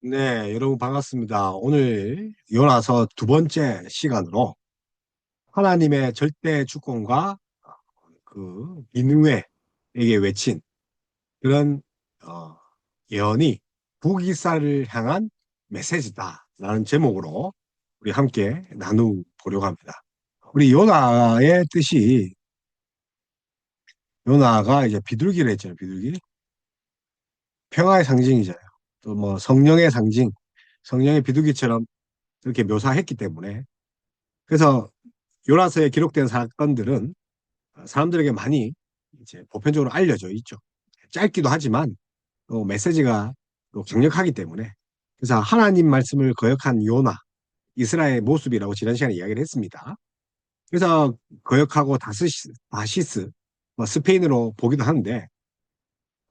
네, 여러분 반갑습니다. 오늘 요나서 두 번째 시간으로 하나님의 절대 주권과 그 니느웨에게 외친 그런 어, 예언이 북이스라엘을 향한 메시지다라는 제목으로 우리 함께 나누보려고 합니다. 우리 요나의 뜻이 요나가 이제 비둘기를 했잖아요. 비둘기. 평화의 상징이잖아요. 또 뭐 성령의 상징, 성령의 비둘기처럼 이렇게 묘사했기 때문에 그래서 요나서에 기록된 사건들은 사람들에게 많이 이제 보편적으로 알려져 있죠. 짧기도 하지만 또 메시지가 또 강력하기 때문에 그래서 하나님 말씀을 거역한 요나, 이스라엘의 모습이라고 지난 시간에 이야기를 했습니다. 그래서 거역하고 다시스, 뭐 스페인으로 보기도 하는데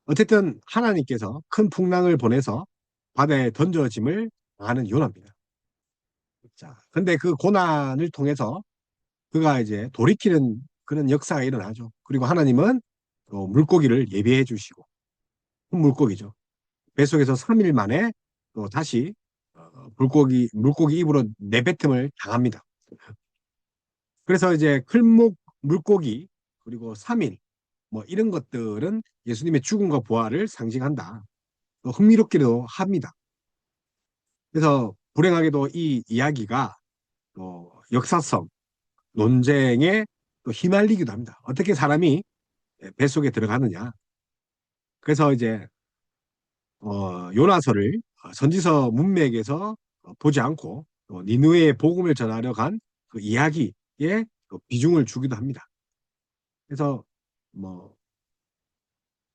어쨌든 하나님께서 큰 풍랑을 보내서 바다에 던져짐을 당하는 요나입니다. 자, 근데 그 고난을 통해서 그가 이제 돌이키는 그런 역사가 일어나죠. 그리고 하나님은 또 물고기를 예비해 주시고 큰 물고기죠. 뱃속에서 3일 만에 또 다시 물고기 입으로 내뱉음을 당합니다. 그래서 이제 클목 물고기 그리고 3일 뭐 이런 것들은 예수님의 죽음과 부활을 상징한다. 또 흥미롭기도 합니다. 그래서 불행하게도 이 이야기가 또 역사성 논쟁에 또 휘말리기도 합니다. 어떻게 사람이 뱃속에 들어가느냐. 그래서 이제 요나서를 선지서 문맥에서 보지 않고 니느웨의 복음을 전하려 간 그 이야기에 또 비중을 주기도 합니다. 그래서 뭐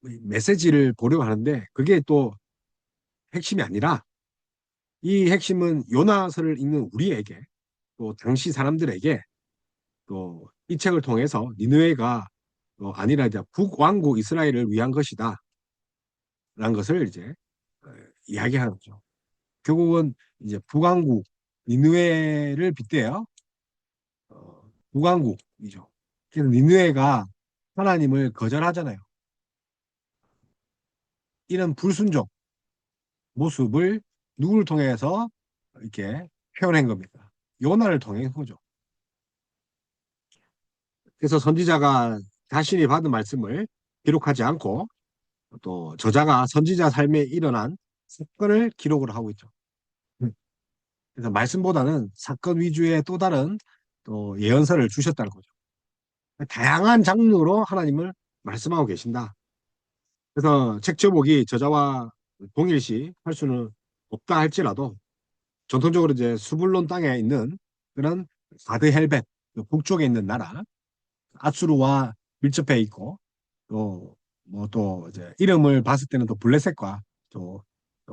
메시지를 보려고 하는데 그게 또 핵심이 아니라 이 핵심은 요나서를 읽는 우리에게 또 당시 사람들에게 또 이 책을 통해서 니느웨가 아니라 이제 북왕국 이스라엘을 위한 것이다 라는 것을 이제 어, 이야기하는 거죠. 결국은 이제 북왕국 니느웨를 빗대요. 북왕국이죠. 그래서 니느웨가 하나님을 거절하잖아요. 이런 불순종 모습을 누구를 통해서 이렇게 표현한 겁니까? 요나를 통해 보죠. 그래서 선지자가 자신이 받은 말씀을 기록하지 않고 또 저자가 선지자 삶에 일어난 사건을 기록을 하고 있죠. 그래서 말씀보다는 사건 위주의 또 다른 또 예언서를 주셨다는 거죠. 다양한 장르로 하나님을 말씀하고 계신다. 그래서 책 제목이 저자와 동일시 할 수는 없다 할지라도 전통적으로 이제 수불론 땅에 있는 그런 가드 헬벳 북쪽에 있는 나라 아수르와 밀접해 있고 또 뭐 또 이제 이름을 봤을 때는 또 블레셋과 또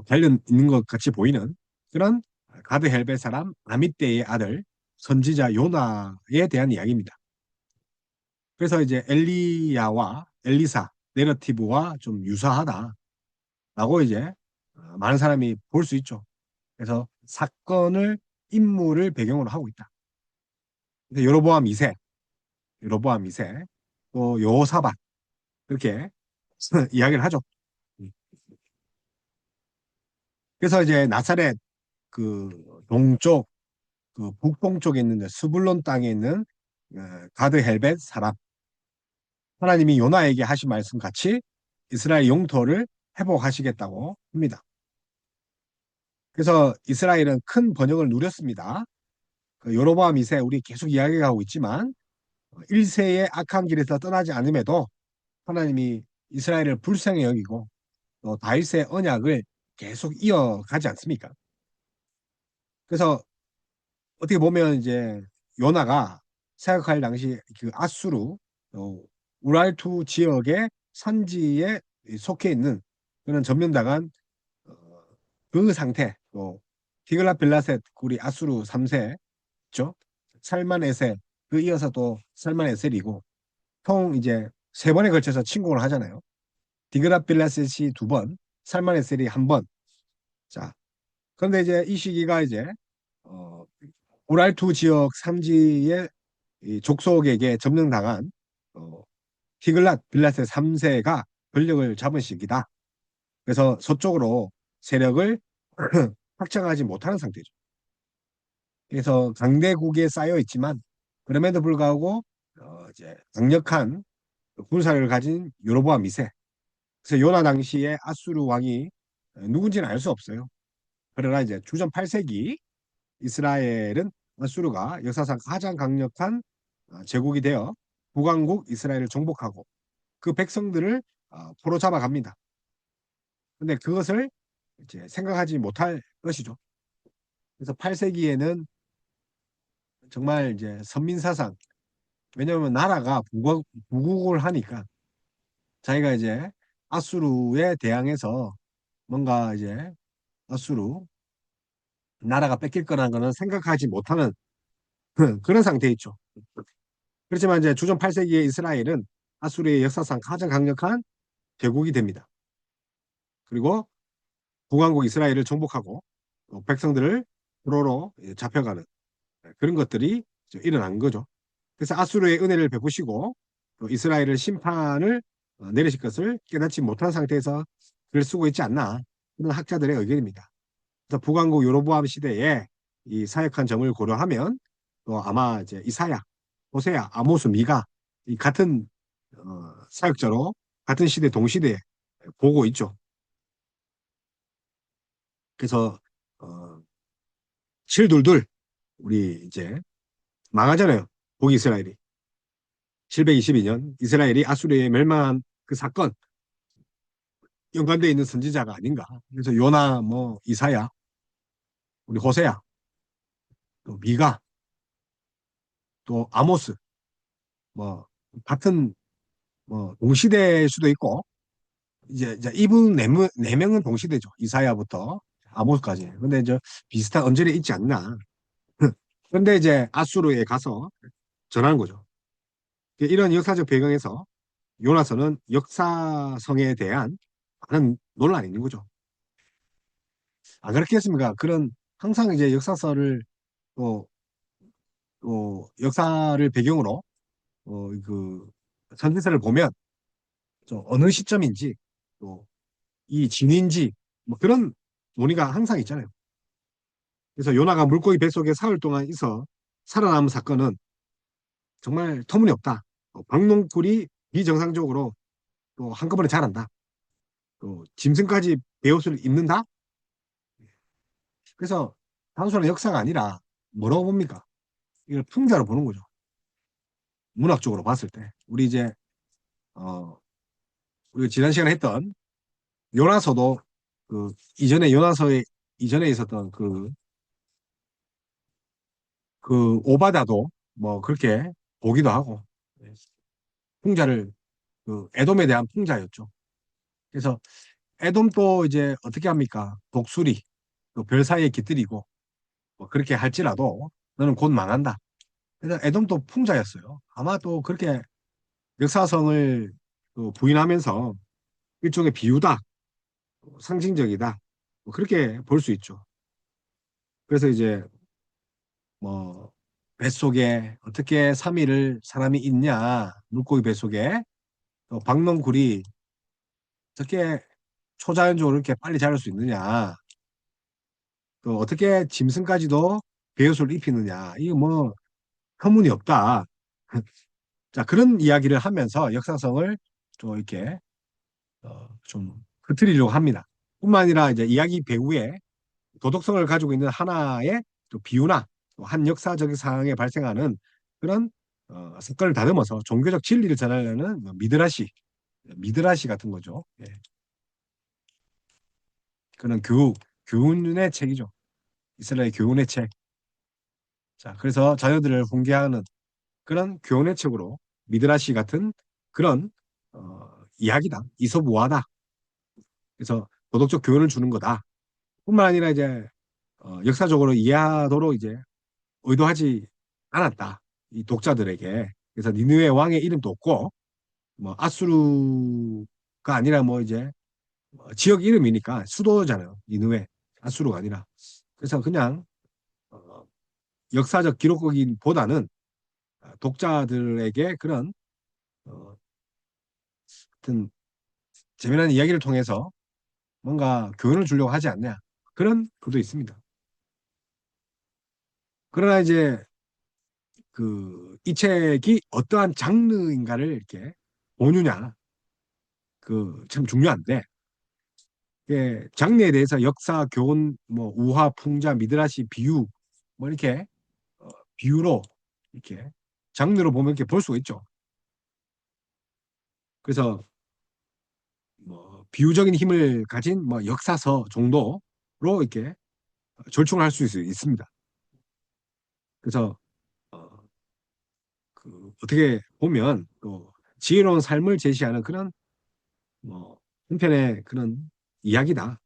관련 있는 것 같이 보이는 그런 가드 헬벳 사람 아mit대의 아들 선지자 요나에 대한 이야기입니다. 그래서 이제 엘리야와 엘리사 내러티브와 좀 유사하다라고 이제 많은 사람이 볼 수 있죠. 그래서 사건을 인물을 배경으로 하고 있다. 그래서 여로보암 2세, 또 여호사밧 이렇게 이야기를 하죠. 그래서 이제 나사렛 그 동쪽 그 북동쪽에 있는 스불론 땅에 있는 가드 헬벳 사람 하나님이 요나에게 하신 말씀 같이 이스라엘 영토를 회복하시겠다고 합니다. 그래서 이스라엘은 큰 번영을 누렸습니다. 그 여로보암 2세 우리 계속 이야기하고 있지만 1세의 악한 길에서 떠나지 않음에도 하나님이 이스라엘을 불쌍히 여기고 또 다윗의 언약을 계속 이어가지 않습니까? 그래서 어떻게 보면 이제 요나가 생각할 당시 그 아수르 우랄투 지역의 산지에 속해 있는 그런 점령당한 어, 그 상태 또 디글랏빌라셋 우리 아수르 3세 죠 살만에세 그 이어서 또 살만에셀이고 총 이제 세 번에 걸쳐서 침공을 하잖아요. 디그라빌라셋이 두 번, 살만에셀이 한 번. 자, 그런데 이제 이 시기가 이제 어, 우랄투 지역 산지의 이 족속에게 점령당한 티글랏 빌라셋 3세가 권력을 잡은 시기다. 그래서 서쪽으로 세력을 확장하지 못하는 상태죠. 그래서 강대국에 쌓여 있지만 그럼에도 불구하고 이제 강력한 군사력을 가진 여로보암 2세. 그래서 요나 당시에 아수르 왕이 누군지는 알 수 없어요. 그러나 이제 주전 8세기 이스라엘은 아수르가 역사상 가장 강력한 제국이 되어 북왕국 이스라엘을 정복하고 그 백성들을 포로 잡아갑니다. 근데 그것을 이제 생각하지 못할 것이죠. 그래서 8세기에는 정말 이제 선민사상, 왜냐하면 나라가 부국을 하니까 자기가 이제 아수르에 대항해서 뭔가 이제 아수르 나라가 뺏길 거라는 거는 생각하지 못하는 그런 상태에 있죠. 그렇지만 이제 주전 8세기의 이스라엘은 아수르의 역사상 가장 강력한 제국이 됩니다. 그리고 북왕국 이스라엘을 정복하고 백성들을 포로로 잡혀가는 그런 것들이 일어난 거죠. 그래서 아수르의 은혜를 베푸시고 또 이스라엘을 심판을 내리실 것을 깨닫지 못한 상태에서 글을 쓰고 있지 않나 그런 학자들의 의견입니다. 그래서 북왕국 여로보암 시대에 이 사역한 점을 고려하면 또 아마 이제 이사야, 호세야, 아모스, 미가 이 같은 사역자로 같은 시대 동시대에 보고 있죠. 그래서 어, 722 우리 이제 망하잖아요. 북이스라엘이 722년 이스라엘이 아수르에 멸망한 그 사건 연관되어 있는 선지자가 아닌가. 그래서 요나, 뭐 이사야, 우리 호세야, 또 미가, 또 아모스, 뭐 같은 뭐 동시대일 수도 있고 이제 이분 네 명은 동시대죠. 이사야부터 아모스까지. 근데 이제 비슷한 언저리에 있지 않나. 그런데 이제 아수르에 가서 전하는 거죠. 이런 역사적 배경에서 요나서는 역사성에 대한 많은 논란이 있는 거죠. 안 그렇겠습니까? 그런 항상 이제 역사서를 또, 또 역사를 배경으로 그 선지서를 보면 좀 어느 시점인지 또 이 진인지 뭐 그런 논의가 항상 있잖아요. 그래서 요나가 물고기 뱃속에 사흘 동안 있어 살아남은 사건은 정말 터무니없다. 박농쿨이 비정상적으로 또 한꺼번에 자란다. 또 짐승까지 베옷을 입는다. 그래서 단순한 역사가 아니라 뭐라고 봅니까? 이걸 풍자로 보는 거죠. 문학적으로 봤을 때. 우리 이제 어 우리 지난 시간에 했던 요나서도 그 이전에 요나서에 이전에 있었던 그 오바다도 뭐 그렇게 보기도 하고 풍자를 그 에돔에 대한 풍자였죠. 그래서 에돔도 이제 어떻게 합니까? 독수리 또 별 사이에 깃들이고 뭐 그렇게 할지라도 너는 곧 망한다. 그래서 에돔도 풍자였어요. 아마 또 그렇게 역사성을 또 부인하면서 일종의 비유다, 상징적이다. 뭐 그렇게 볼 수 있죠. 그래서 이제 뭐 뱃속에 어떻게 3일을 사람이 있냐, 물고기 뱃속에 또 박농굴이 어떻게 초자연적으로 이렇게 빨리 자랄 수 있느냐, 또 어떻게 짐승까지도 베옷을 입히느냐, 이거 뭐 터무니없다. 자, 그런 이야기를 하면서 역사성을 좀 이렇게 좀 흐트리려고 합니다. 뿐만 아니라 이제 이야기 배우에 도덕성을 가지고 있는 하나의 또 비유나 또한 역사적 상황에 발생하는 그런 사건을 다듬어서 종교적 진리를 전하려는 뭐 미드라시 같은 거죠. 예. 그런 교훈의 책이죠. 이스라엘 교훈의 책. 자, 그래서 자녀들을 훈계하는 그런 교훈의 책으로 미드라시 같은 그런 이야기다. 이솝우화다. 그래서 도덕적 교훈을 주는 거다. 뿐만 아니라 이제 역사적으로 이해하도록 이제 의도하지 않았다. 이 독자들에게. 그래서 니느웨 왕의 이름도 없고 뭐 아수르가 아니라 뭐 이제 지역 이름이니까 수도잖아요. 니느웨 아수르가 아니라. 그래서 그냥 어, 역사적 기록이보다는 독자들에게 그런 어, 하여튼 재미난 이야기를 통해서 뭔가 교훈을 주려고 하지 않냐. 그런 것도 있습니다. 그러나 이제 이 책이 어떠한 장르인가를 이렇게 보느냐, 참 중요한데, 장르에 대해서 역사, 교훈, 뭐 우화, 풍자, 미드라시, 비유, 뭐 이렇게 어, 비유로 이렇게 장르로 보면 이렇게 볼 수가 있죠. 그래서 뭐 비유적인 힘을 가진 뭐 역사서 정도로 이렇게 절충할 수 있습니다. 그래서 어, 어떻게 보면 또 지혜로운 삶을 제시하는 그런 뭐 한편의 그런 이야기다.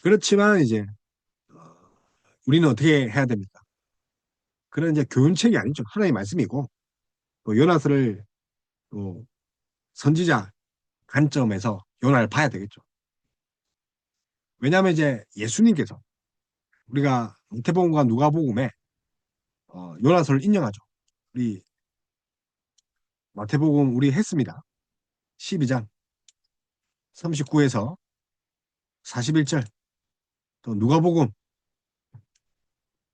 그렇지만 이제 어, 우리는 어떻게 해야 됩니까? 그런 이제 교훈책이 아니죠. 하나의 말씀이고 또 요나스를 또 선지자 관점에서 요나를 봐야 되겠죠. 왜냐하면 이제 예수님께서 우리가 마태복음과 누가복음에 요나서를 인용하죠. 우리 마태복음 우리 했습니다. 12장 39에서 41절, 또 누가복음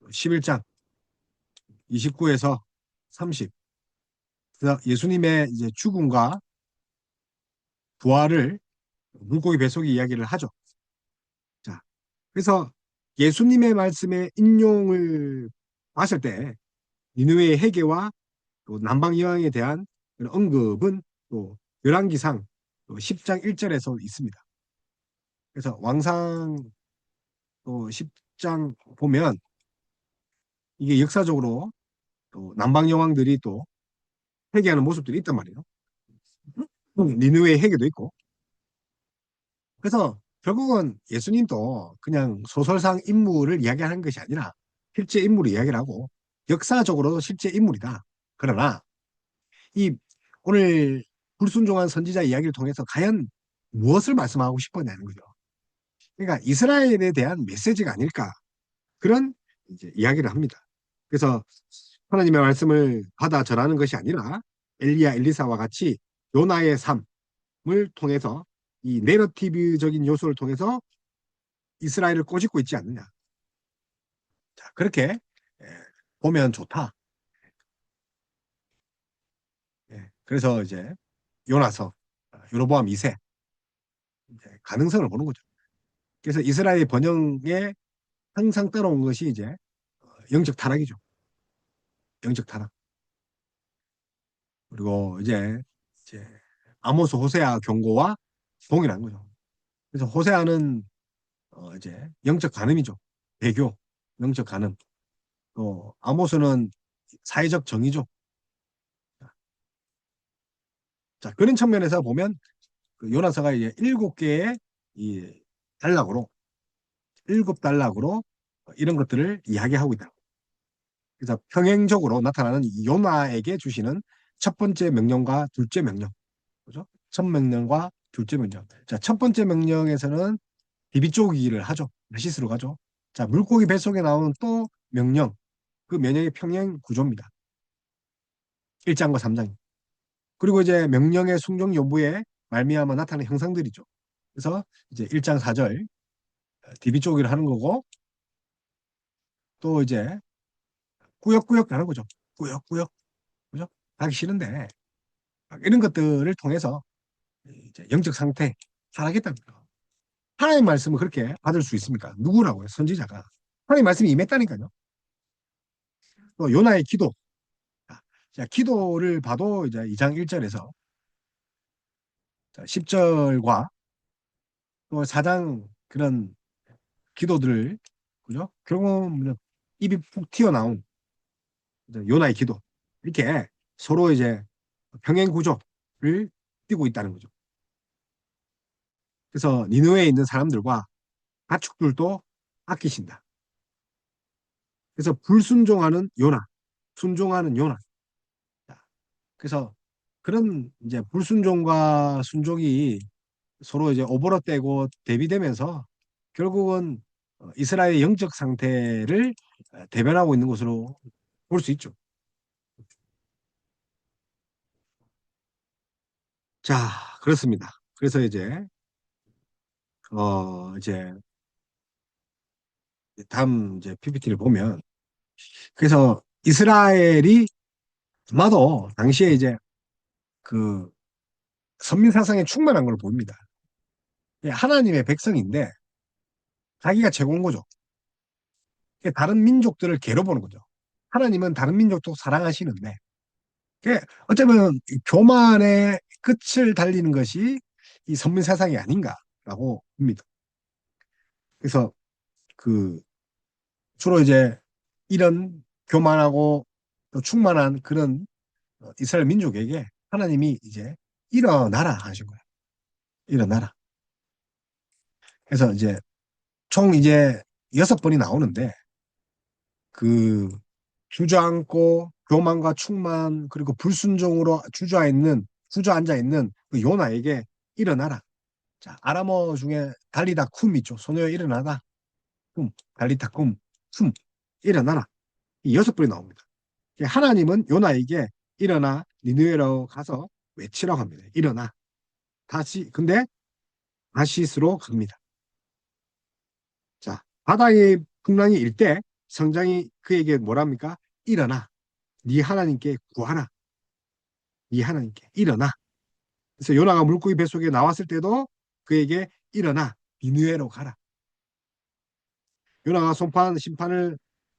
11장 29에서 30. 그래서 예수님의 이제 죽음과 부활을 물고기 뱃속의 이야기를 하죠. 자, 그래서 예수님의 말씀의 인용을 봤을 때 니느웨의 회개와 또 남방 여왕에 대한 그런 언급은 또 열왕기상 또 10장 1절에서 있습니다. 그래서 왕상 또 10장 보면 이게 역사적으로 또 남방 여왕들이 또 회개하는 모습들이 있단 말이에요. 니느웨의 회개도 있고. 그래서 결국은 예수님도 그냥 소설상 인물을 이야기하는 것이 아니라 실제 인물을 이야기를 하고 역사적으로도 실제 인물이다. 그러나 이 오늘 불순종한 선지자 이야기를 통해서 과연 무엇을 말씀하고 싶었냐는 거죠. 그러니까 이스라엘에 대한 메시지가 아닐까 그런 이제 이야기를 합니다. 그래서 하나님의 말씀을 받아 전하는 것이 아니라 엘리야 엘리사와 같이 요나의 삶을 통해서 이 내러티브적인 요소를 통해서 이스라엘을 꼬집고 있지 않느냐. 자, 그렇게 예, 보면 좋다. 예, 그래서 이제 요나서 여로보암 2세 가능성을 보는 거죠. 그래서 이스라엘 번영에 항상 따라온 것이 이제 영적 타락이죠. 영적 타락. 그리고 이제 아모스 호세아 경고와 동일한 거죠. 그래서 호세아는 이제 영적 간음이죠. 배교, 영적 간음. 또 아모스는 사회적 정의죠. 자, 그런 측면에서 보면 그 요나서가 이제 7개의 이 단락으로 7단락으로 이런 것들을 이야기하고 있다. 그래서 평행적으로 나타나는 요나에게 주시는 첫 번째 명령과 둘째 명령. 그죠? 첫 명령과 둘째 명령. 자, 첫 번째 명령에서는 비비 쪼기를 하죠. 나시스로 가죠. 자, 물고기 뱃속에 나오는 또 명령. 그 명령의 평행 구조입니다. 1장과 3장. 그리고 이제 명령의 순종 여부에 말미암아 나타나는 형상들이죠. 그래서 이제 1장 4절 비비 쪼기를 하는 거고 또 이제 꾸역꾸역 하는 거죠. 꾸역꾸역. 그죠? 하기 싫은데 이런 것들을 통해서 이제 영적 상태 살아겠답니다. 하나님 말씀을 그렇게 받을 수 있습니까? 누구라고요? 선지자가. 하나님 말씀이 임했다니까요. 또 요나의 기도. 자, 기도를 봐도 이제 2장 1절에서 10절과 또 4장 그런 기도들을 그죠? 결국은 입이 푹 튀어나온 요나의 기도. 이렇게 서로 이제 병행 구조를 띄고 있다는 거죠. 그래서 니느웨에 있는 사람들과 가축들도 아끼신다. 그래서 불순종하는 요나, 순종하는 요나. 그래서 그런 이제 불순종과 순종이 서로 이제 오버랩되고 대비되면서 결국은 이스라엘의 영적 상태를 대변하고 있는 것으로 볼 수 있죠. 자, 그렇습니다. 그래서 이제 이제 다음 이제 PPT를 보면 그래서 이스라엘이 아마도 당시에 이제 그 선민 사상에 충만한 걸 보입니다. 하나님의 백성인데 자기가 최고인 거죠. 다른 민족들을 괴로 보는 거죠. 하나님은 다른 민족도 사랑하시는데 어쩌면 교만의 끝을 달리는 것이 이 선민 사상이 아닌가라고 봅니다. 그래서 그 주로 이제 이런 교만하고 또 충만한 그런 이스라엘 민족에게 하나님이 이제 일어나라 하신 거예요. 일어나라. 그래서 이제 총 이제 6번이 나오는데 그 주저앉고 교만과 충만 그리고 불순종으로 주저앉아 있는 그 요나에게 일어나라. 자, 아람어 중에 달리다 쿰 있죠. 소녀여 일어나다. 쿰, 달리다 쿰, 쿰, 일어나라. 이 6번이 나옵니다. 하나님은 요나에게 일어나 니느웨로 가서 외치라고 합니다. 일어나. 다시 근데 다시스로 갑니다. 자, 바다의 풍랑이 일 때 성장이 그에게 뭐랍니까? 일어나. 네 하나님께 구하라. 네 하나님께 일어나. 그래서 요나가 물고기 뱃속에 나왔을 때도 그에게 일어나. 니느웨로 가라. 요나가 송판 심판을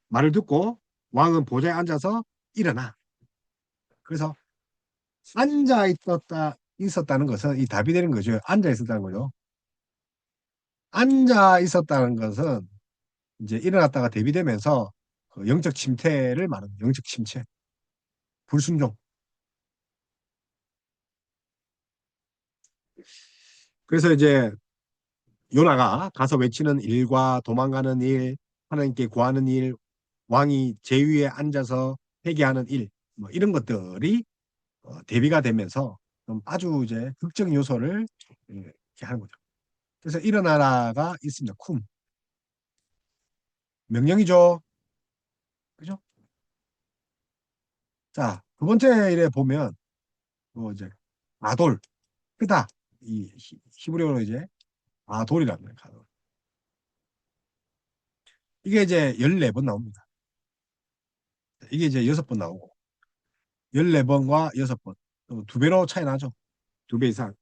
말을 듣고 왕은 보좌에 앉아서 일어나. 그래서 앉아 있었다는 것은 이 답이 되는 거죠. 앉아 있었다는 거죠. 앉아 있었다는 것은 이제 일어났다가 대비되면서 그 영적 침체를 말하는 영적 침체, 불순종. 그래서 이제 요나가 가서 외치는 일과 도망가는 일, 하나님께 구하는 일, 왕이 제위에 앉아서 회개하는 일, 뭐 이런 것들이 대비가 되면서 좀 아주 이제 극적 요소를 이렇게 하는 거죠. 그래서 일어나라가 있습니다. 쿰. 명령이죠. 그죠? 자, 두 번째 일에 보면 뭐 이제 아돌, 크다. 이 히브리어로 이제 아돌이라는 거예요. 아돌. 이게 이제 14번 나옵니다. 이게 이제 6번 나오고 14번과 6번. 두 배로 차이 나죠. 두 배 이상.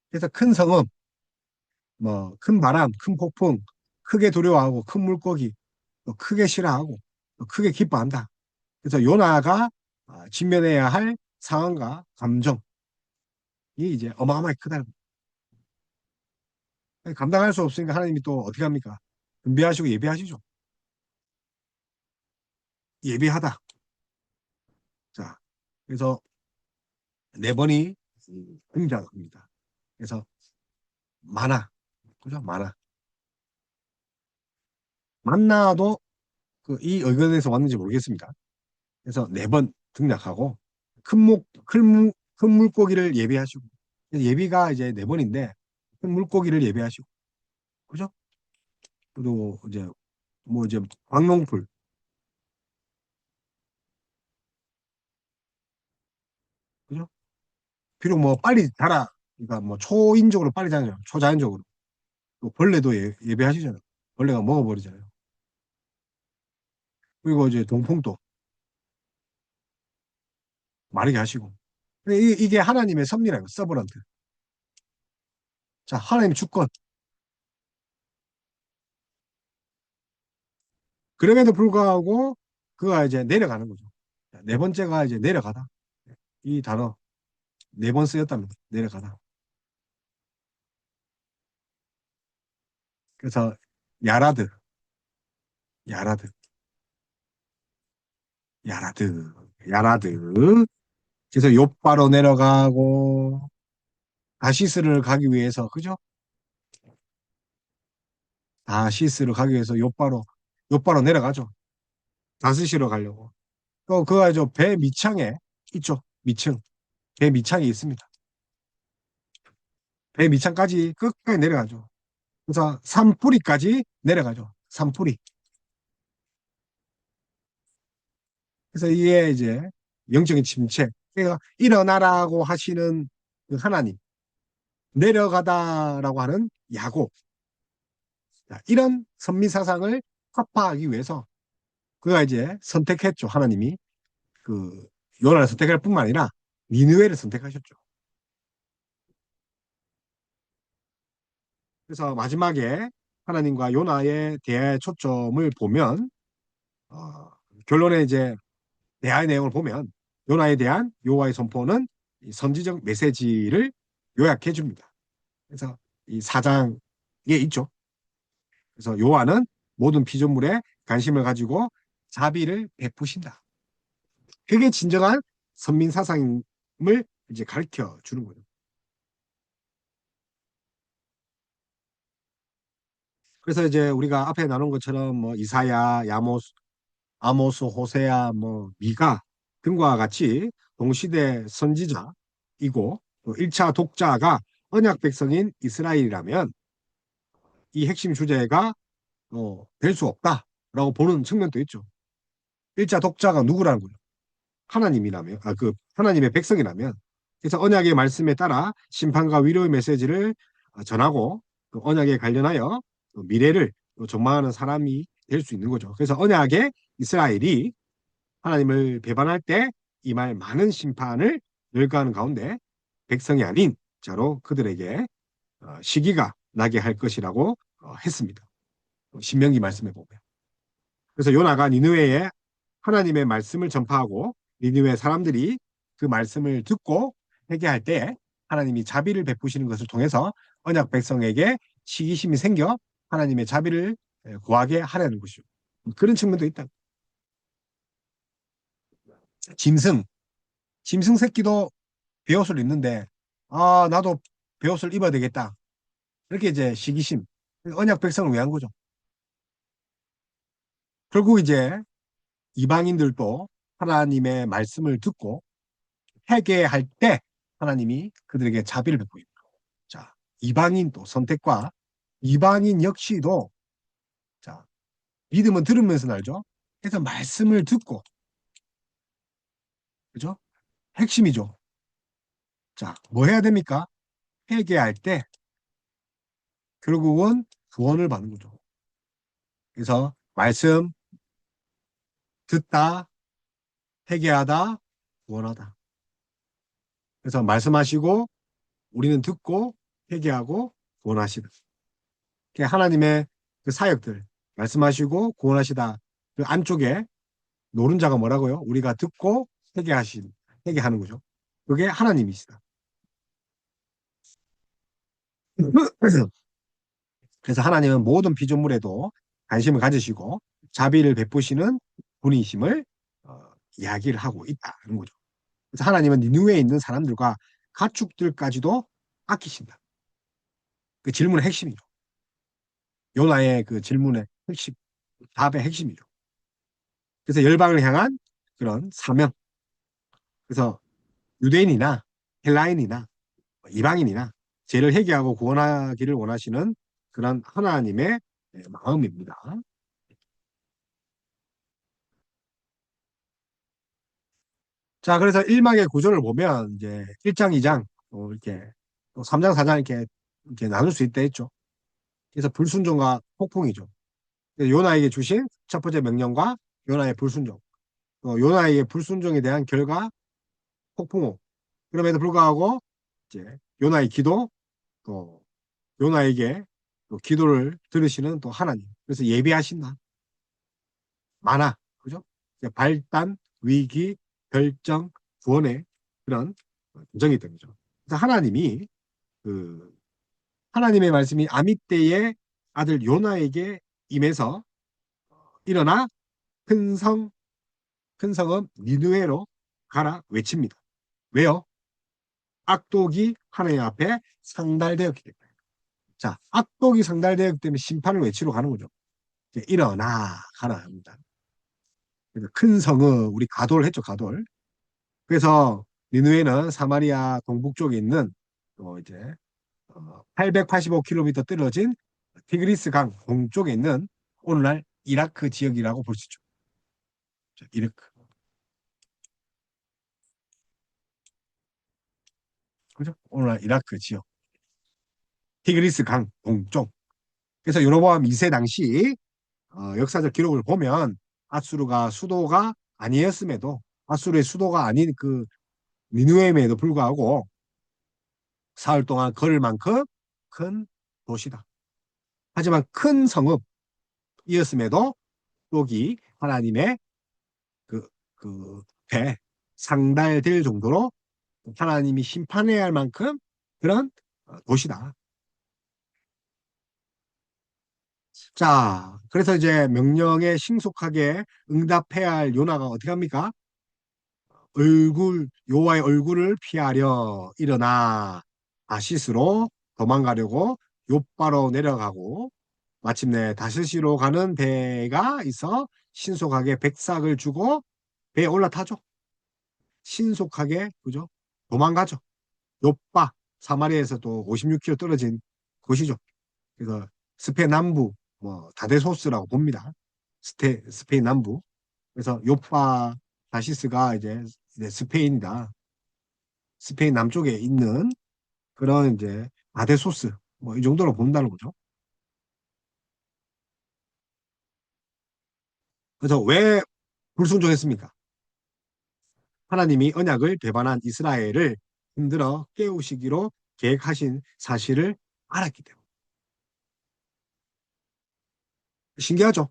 그래서 큰 성음, 뭐 큰 바람, 큰 폭풍, 크게 두려워하고 큰 물고기, 또 크게 싫어하고 또 크게 기뻐한다. 그래서 요나가 직면해야 할 상황과 감정이 이제 어마어마하게 크다는 거예요. 감당할 수 없으니까 하나님이 또 어떻게 합니까? 준비하시고 예비하시죠. 예비하다. 자, 그래서 4번이 등장합니다. 그래서 만화, 그죠? 만화. 만나도 그이 의견에서 왔는지 모르겠습니다. 그래서 4번 등장하고 큰 물고기를 예비하시고 예비가 이제 4번인데 큰 물고기를 예비하시고 그죠? 그리고 이제 뭐 이제 광농풀 그죠? 비록 뭐 빨리 자라 그러니까 뭐 초인적으로 빨리 자라죠. 초자연적으로 또 벌레도 예배하시잖아요. 벌레가 먹어버리잖아요. 그리고 이제 동풍도 마르게 하시고 근데 이게 하나님의 섭리라는 거 서브런트. 자 하나님 주권 그럼에도 불구하고 그가 이제 내려가는 거죠. 네 번째가 이제 내려가다. 이 단어 4번 쓰였답니다. 내려가다. 그래서 야라드, 야라드, 야라드, 야라드. 그래서 욥바로 내려가고 다시스를 가기 위해서 그죠? 다시스를 가기 위해서 욥바로 내려가죠. 다스시로 가려고. 또 그가 배 밑창에 있죠. 밑층. 배 밑창이 있습니다. 배 밑창까지 끝까지 내려가죠. 그래서 산뿌리까지 내려가죠. 산뿌리. 그래서 이게 이제 영적인 침체. 그러니까 일어나라고 하시는 그 하나님, 내려가다라고 하는 야곱. 자, 이런 선미 사상을 타파하기 위해서 그가 이제 선택했죠. 하나님이 그 요나를 선택할 뿐만 아니라 니느웨를 선택하셨죠. 그래서 마지막에 하나님과 요나의 대화의 초점을 보면 어, 결론에 이제 대화의 내용을 보면 요나에 대한 여호와의 선포는 이 선지적 메시지를 요약해 줍니다. 그래서 이 사장에 있죠. 그래서 요한은 모든 피조물에 관심을 가지고 자비를 베푸신다. 그게 진정한 선민 사상임을 이제 가르쳐 주는 거예요. 그래서 이제 우리가 앞에 나눈 것처럼 뭐 이사야, 아모스, 호세아, 뭐 미가 등과 같이 동시대 선지자이고 또 1차 독자가 언약 백성인 이스라엘이라면 이 핵심 주제가 될 수 없다라고 보는 측면도 있죠. 1차 독자가 누구라는 거예요? 하나님이라면, 하나님의 백성이라면. 그래서 언약의 말씀에 따라 심판과 위로의 메시지를 전하고 그 언약에 관련하여 미래를 전망하는 사람이 될 수 있는 거죠. 그래서 언약의 이스라엘이 하나님을 배반할 때 임할 많은 심판을 열거하는 가운데 백성이 아닌 자로 그들에게 시기가 나게 할 것이라고 했습니다. 신명기 말씀에 보면. 그래서 요나가 니느웨에 하나님의 말씀을 전파하고 니느웨 사람들이 그 말씀을 듣고 회개할 때 하나님이 자비를 베푸시는 것을 통해서 언약 백성에게 시기심이 생겨 하나님의 자비를 구하게 하려는 것이죠. 그런 측면도 있다. 짐승, 짐승 새끼도 베옷을 입는데 아 나도 베옷을 입어야 되겠다. 이렇게 이제 시기심, 언약 백성을 위한 거죠. 결국 이제 이방인들도 하나님의 말씀을 듣고 회개할 때 하나님이 그들에게 자비를 베푸입니다. 자, 이방인 또 선택과 이방인 역시도 자, 믿음은 들으면서 날죠. 그래서 말씀을 듣고 그죠? 핵심이죠. 자, 뭐 해야 됩니까? 회개할 때 결국은 구원을 받는 거죠. 그래서 말씀 듣다, 회개하다, 구원하다. 그래서 말씀하시고 우리는 듣고 회개하고 구원하시다. 하나님의 그 사역들 말씀하시고 구원하시다. 그 안쪽에 노른자가 뭐라고요? 우리가 듣고 회개하는 거죠. 그게 하나님이시다. 그래서 하나님은 모든 피조물에도 관심을 가지시고 자비를 베푸시는 분이심을 이야기를 하고 있다는 거죠. 그래서 하나님은 니누에 있는 사람들과 가축들까지도 아끼신다. 그 질문의 핵심이죠. 요나의 그 질문의 핵심, 답의 핵심이죠. 그래서 열방을 향한 그런 사명. 그래서 유대인이나 헬라인이나 이방인이나 죄를 회개하고 구원하기를 원하시는 그런 하나님의 마음입니다. 자, 그래서 1막의 구조를 보면 이제 1장, 2장 이렇게 또 3장, 4장 이렇게 나눌 수 있다 했죠. 그래서 불순종과 폭풍이죠. 요나에게 주신 첫 번째 명령과 요나의 불순종. 요나에게 불순종에 대한 결과 폭풍호. 그럼에도 불구하고 이제 요나의 기도, 또 요나에게 또 기도를 들으시는 또 하나님. 그래서 예비하신다. 많아. 그죠? 발단, 위기, 결정, 구원의 그런 과정이 있던 거죠. 그래서 그, 하나님의 말씀이 아미떼의 아들 요나에게 임해서 일어나 큰 성, 큰 성은 니느웨로 가라 외칩니다. 왜요? 악독이 하나님 앞에 상달되었기 때문에. 자, 악독이 상달되었기 때문에 심판을 외치러 가는 거죠. 일어나 가라 합니다. 그래서 큰 성은 우리 가돌 했죠, 가돌. 그래서 니누에는 사마리아 동북쪽에 있는 이제 885km 떨어진 티그리스 강 동쪽에 있는 오늘날 이라크 지역이라고 볼 수 있죠. 자, 이라크. 그죠? 오늘날 이라크 지역. 티그리스 강 동쪽. 그래서 여로보암 2세 당시 역사적 기록을 보면 아수르가 수도가 아니었음에도 아수르의 수도가 아닌 그 니느웨임에도 불구하고 사흘 동안 걸을 만큼 큰 도시다. 하지만 큰 성읍이었음에도 여기 하나님의 그, 배 상달될 정도로 하나님이 심판해야 할 만큼 그런 도시다. 자, 그래서 이제 명령에 신속하게 응답해야 할 요나가 어떻게 합니까? 여호와의 얼굴을 피하려 일어나 아시스로 도망가려고 욥바로 내려가고 마침내 다시시로 가는 배가 있어 신속하게 백삭을 주고 배에 올라타죠. 신속하게 그죠? 도망가죠. 욥바 사마리아에서 또 56km 떨어진 곳이죠. 그래서 스페인 남부 뭐 다데소스라고 봅니다. 스페인 남부. 그래서 욥바 다시스가 이제 스페인이다. 스페인 남쪽에 있는 그런 이제 다데소스 뭐 이 정도로 본다는 거죠. 그래서 왜 불순종했습니까? 하나님이 언약을 배반한 이스라엘을 흔들어 깨우시기로 계획하신 사실을 알았기 때문에. 신기하죠?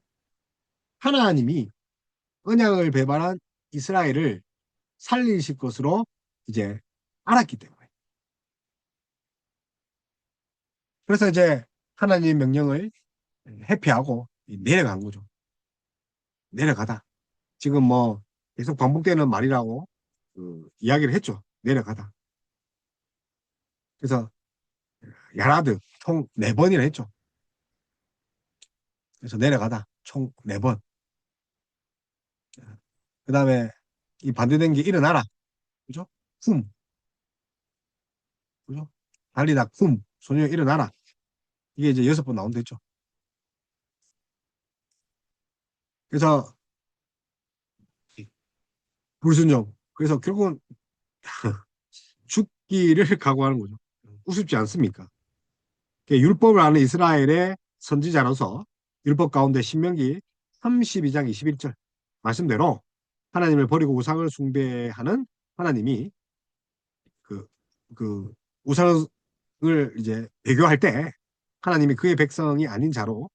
하나님이 언약을 배반한 이스라엘을 살리실 것으로 이제 알았기 때문에. 그래서 이제 하나님의 명령을 회피하고 내려간 거죠. 내려가다. 지금 뭐 계속 반복되는 말이라고 이야기를 했죠. 내려가다. 그래서 야라드 총 4번이나 했죠. 그래서 내려가다 총 4번. 그 다음에 이 반대된 게 일어나라. 그죠? 쿰. 그죠? 달리다 쿰. 소녀 일어나라. 이게 이제 6번 나온다 했죠. 그래서 불순종. 그래서 결국은 죽기를 각오하는 거죠. 우습지 않습니까? 율법을 아는 이스라엘의 선지자로서 율법 가운데 신명기 32장 21절 말씀대로 하나님을 버리고 우상을 숭배하는 하나님이 그, 그 우상을 이제 배교할 때 하나님이 그의 백성이 아닌 자로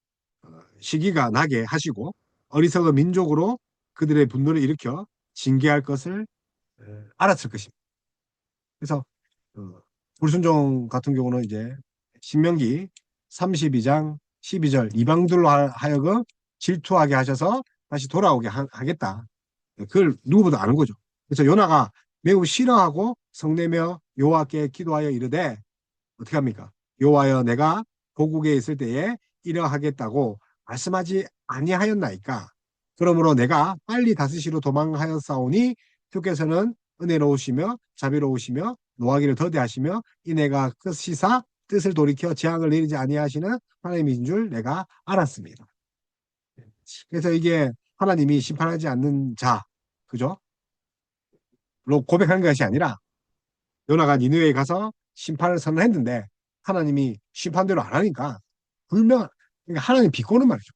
시기가 나게 하시고 어리석은 민족으로 그들의 분노를 일으켜 징계할 것을 알았을 것입니다. 그래서 불순종 같은 경우는 이제 신명기 32장 12절 이방들로 하여금 질투하게 하셔서 다시 돌아오게 하겠다. 그걸 누구보다 아는 거죠. 그래서 요나가 매우 싫어하고 성내며 여호와께 기도하여 이르되 어떻게 합니까? 여호와여 내가 고국에 있을 때에 이러하겠다고 말씀하지 아니하였나이까. 그러므로 내가 빨리 다스시로 도망하였사오니 주께서는 은혜로우시며 자비로우시며 노하기를 더디하시며 이내가 끝시사 뜻을 돌이켜 재앙을 내리지 아니하시는 하나님인 줄 내가 알았습니다. 그래서 이게 하나님이 심판하지 않는 자, 그죠? 로 고백한 것이 아니라 요나가 니느웨에 가서 심판을 선언했는데 하나님이 심판대로 안 하니까 불명 그러니까 하나님 비꼬는 말이죠.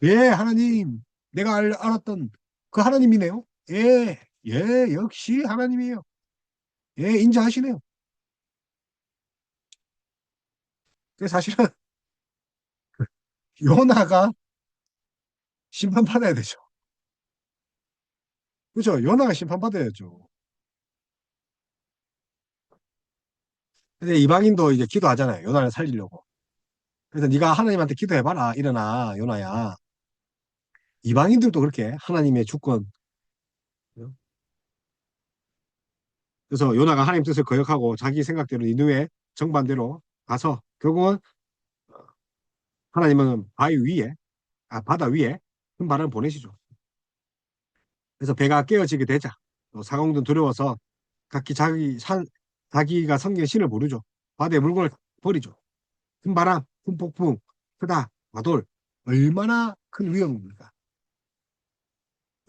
예, 하나님 내가 알았던 그 하나님이네요. 예, 예, 역시 하나님이에요. 예, 인정하시네요. 사실은 요나가 심판받아야 되죠. 그렇죠? 요나가 심판받아야죠. 근데 이방인도 이제 기도하잖아요. 요나를 살리려고. 그래서 네가 하나님한테 기도해봐라. 일어나, 요나야. 이방인들도 그렇게 하나님의 주권. 그래서 요나가 하나님 뜻을 거역하고 자기 생각대로 니느웨 정반대로 가서 결국은 하나님은 바다 위에 큰 바람을 보내시죠. 그래서 배가 깨어지게 되자 사공도 두려워서 각기 자기가 섬긴 신을 부르죠. 바다에 물건을 버리죠. 큰 바람, 큰 폭풍, 크다, 마돌. 얼마나 큰 위험입니까?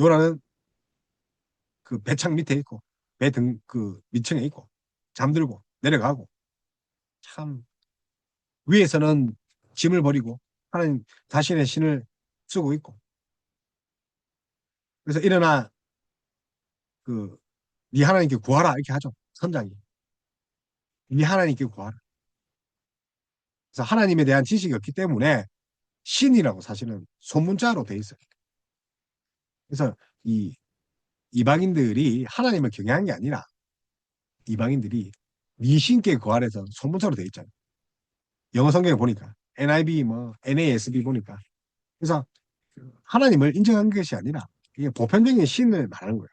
요나는 그 배창 밑에 있고 배 등 그 밑층에 있고 잠들고 내려가고 참 위에서는 짐을 버리고 하나님 자신의 신을 쓰고 있고. 그래서 일어나 그 네 하나님께 구하라 이렇게 하죠. 선장이. 네 하나님께 구하라. 그래서 하나님에 대한 지식이 없기 때문에 신이라고 사실은 소문자로 돼 있어요. 그래서 이 이방인들이 하나님을 경외한 게 아니라 이방인들이 미신께 구하래서 소문자로 돼 있잖아요. 영어 성경에 보니까 NIV 뭐 NASB 보니까 그래서 하나님을 인정한 것이 아니라 이게 보편적인 신을 말하는 거예요.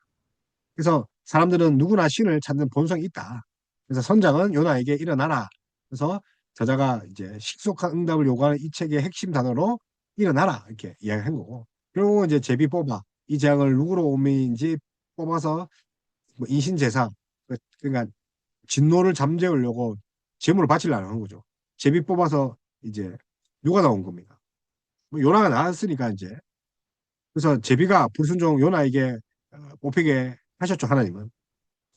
그래서 사람들은 누구나 신을 찾는 본성이 있다. 그래서 선장은 요나에게 일어나라. 그래서 저자가 이제 식속한 응답을 요구하는 이 책의 핵심 단어로 일어나라 이렇게 이야기한 거고. 그리고 이제 제비 뽑아 이 재앙을 누구로 옮긴지 뽑아서 뭐 인신제사 그러니까 진노를 잠재우려고 제물을 바치려고 하는 거죠. 제비 뽑아서 이제 누가 나온 겁니까? 뭐 요나가 나왔으니까 이제 그래서 제비가 불순종 요나에게 뽑히게 하셨죠 하나님은.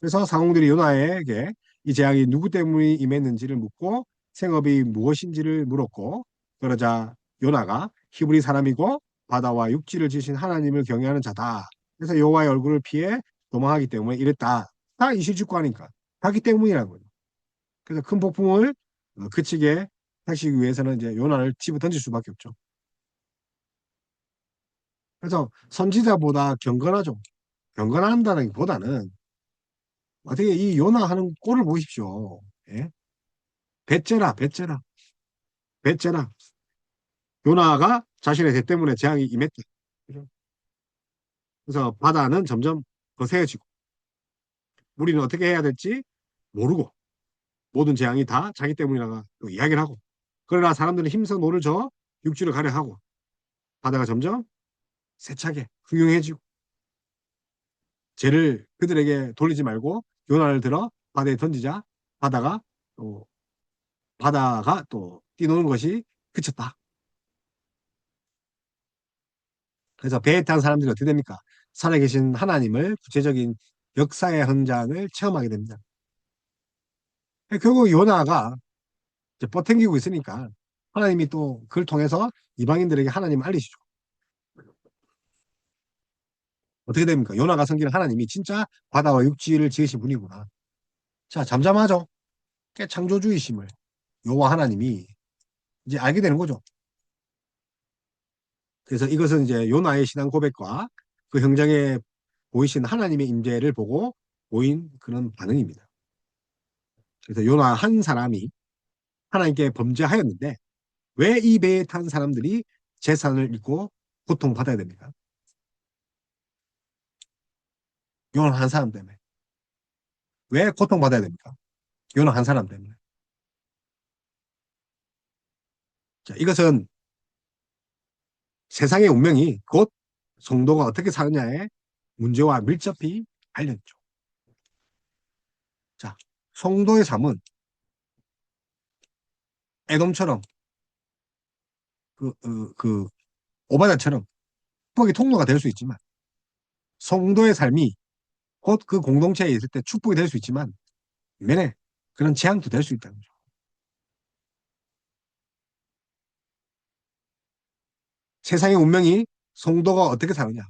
그래서 상홍들이 요나에게 이 재앙이 누구 때문에 임했는지를 묻고 생업이 무엇인지를 물었고 그러자 요나가 히브리 사람이고 바다와 육지를 지신 하나님을 경외하는 자다. 그래서 여호와의 얼굴을 피해 도망하기 때문에 이랬다. 다 이실직고하니까 하기 때문이라는 거죠. 그래서 큰 폭풍을 그치게 하시기 위해서는 이제 요나를 집어 던질 수밖에 없죠. 그래서 선지자보다 경건하죠. 경건한다는 보다는 어떻게 이 요나 하는 꼴을 보십시오. 예? 배째라, 배째라, 배째라. 요나가 자신의 대 때문에 재앙이 임했다. 그죠? 그래서 바다는 점점 거세지고 우리는 어떻게 해야 될지 모르고 모든 재앙이 다 자기 때문이라고 또 이야기를 하고 그러나 사람들은 힘써 노를 저어 육지를 가려 하고 바다가 점점 세차게 흉흉해지고 죄를 그들에게 돌리지 말고 요나를 들어 바다에 던지자 바다가 또 바다가 또 뛰노는 것이 그쳤다. 그래서 배에 탄 사람들이 어떻게 됩니까? 살아계신 하나님을 구체적인 역사의 현장을 체험하게 됩니다. 결국 요나가 이제 뻗탱기고 있으니까 하나님이 또 그걸 통해서 이방인들에게 하나님을 알리시죠. 어떻게 됩니까? 요나가 섬기는 하나님이 진짜 바다와 육지를 지으신 분이구나. 자, 잠잠하죠. 꽤 창조주의심을 여호와 하나님이 이제 알게 되는 거죠. 그래서 이것은 이제 요나의 신앙 고백과 그 현장에 보이신 하나님의 임재를 보고 보인 그런 반응입니다. 그래서 요나 한 사람이 하나님께 범죄하였는데 왜 이 배에 탄 사람들이 재산을 잃고 고통받아야 됩니까? 요나 한 사람 때문에. 왜 고통받아야 됩니까? 요나 한 사람 때문에. 자, 이것은 세상의 운명이 곧 성도가 어떻게 사느냐의 문제와 밀접히 관련있죠. 자, 성도의 삶은 애돔처럼 그 오바다처럼 축복의 통로가 될 수 있지만 성도의 삶이 곧 그 공동체에 있을 때 축복이 될 수 있지만 면에 그런 재앙도 될 수 있다는 거죠. 세상의 운명이 성도가 어떻게 사느냐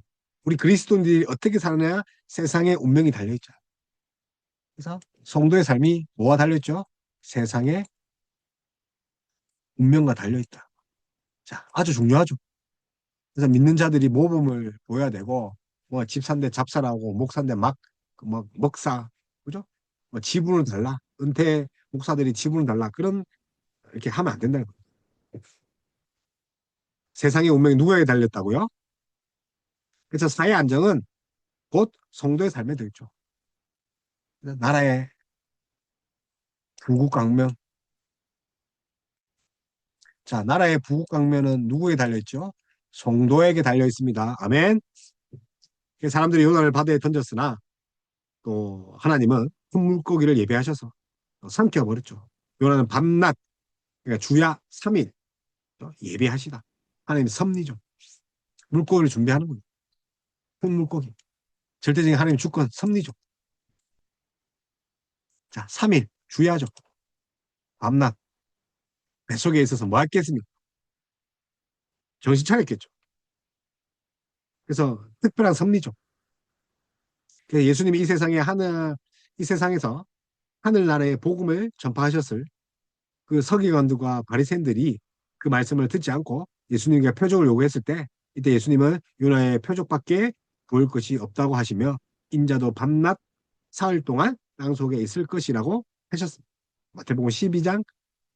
우리 그리스도인들이 어떻게 사느냐 세상의 운명이 달려있죠. 그래서 성도의 삶이 뭐와 달려있죠? 세상의 운명과 달려있다. 자, 아주 중요하죠. 그래서 믿는 자들이 모범을 보여야 되고 뭐 집산대 잡사라고 목산대 막 먹사 그죠? 뭐 지분을 달라 은퇴 목사들이 지분을 달라 그런 이렇게 하면 안 된다는 거예요. 세상의 운명이 누구에게 달렸다고요? 그래서 사회 안정은 곧 성도의 삶에 들죠. 나라의 부국강명. 자, 나라의 부국강명은 누구에게 달려있죠? 성도에게 달려 있습니다. 아멘. 사람들이 요나를 바다에 던졌으나 또 하나님은 큰 물고기를 예배하셔서 삼켜버렸죠. 요나는 밤낮 그러니까 주야 3일 예배하시다. 하나님 섭리죠. 물고기를 준비하는 거예요. 큰 물고기. 절대적인 하나님 주권 섭리죠. 자, 3일 주야죠. 밤낮 뱃속에 있어서 뭐 했겠습니까? 정신 차렸겠죠. 그래서 특별한 섭리죠. 그래서 예수님이 이 세상에서 하늘나라의 복음을 전파하셨을 그 서기관들과 바리새인들이 그 말씀을 듣지 않고 예수님께 표적을 요구했을 때 이때 예수님은 요나의 표적밖에 보일 것이 없다고 하시며 인자도 밤낮 사흘 동안 땅 속에 있을 것이라고 하셨습니다. 마태복음 12장